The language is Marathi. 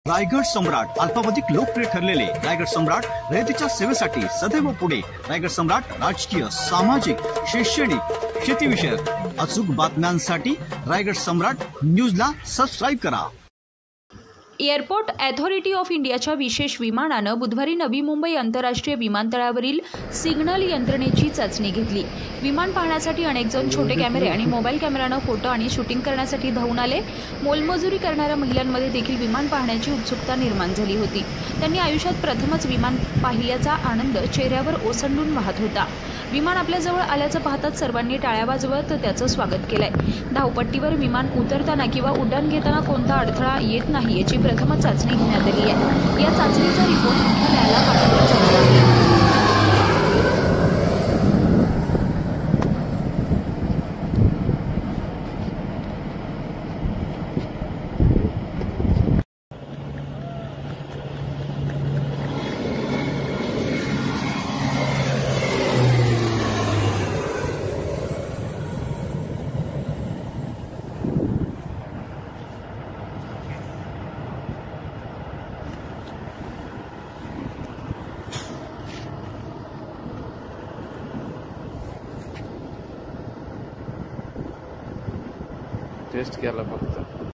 रायगड सम्राट अल्पावधीत लोकप्रिय ठरलेले रायगड सम्राट रयतेच्या सेवेसाठी सदैव पुढे। रायगड सम्राट राजकीय, सामाजिक, शैक्षणिक, शेतीविषयक अचूक बातम्यांसाठी रायगड सम्राट न्यूजला सबस्क्राइब करा। एअरपोर्ट अथॉरिटी ऑफ इंडियाच्या विशेष विमानानं बुधवारी नवी मुंबई आंतरराष्ट्रीय विमानतळावरील सिग्नल यंत्रणेची चाचणी घेतली। विमान पाहण्यासाठी अनेक जण छोटे कॅमेरे आणि मोबाईल कॅमेरानं फोटो आणि शूटिंग करण्यासाठी धावून आले। मोलमजुरी करणाऱ्या महिलांमध्ये देखील विमान पाहण्याची उत्सुकता निर्माण झाली होती। त्यांनी आयुष्यात प्रथमच विमान पाहिल्याचा आनंद चेहऱ्यावर ओसंडून वाहत होता। विमान आपल्याजवळ आल्याचं पाहताच सर्वांनी टाळ्या वाजवत त्याचं स्वागत केलंय। धावपट्टीवर विमान उतरताना किंवा उड्डाण घेताना कोणता अडथळा येत नाही याची प्रथमच चाचणी घेण्यात आली आहे। या चाचणीचा रिपोर्ट मुख्यालयाला पाठवला जाणार आहे। टेस्ट केला फक्त।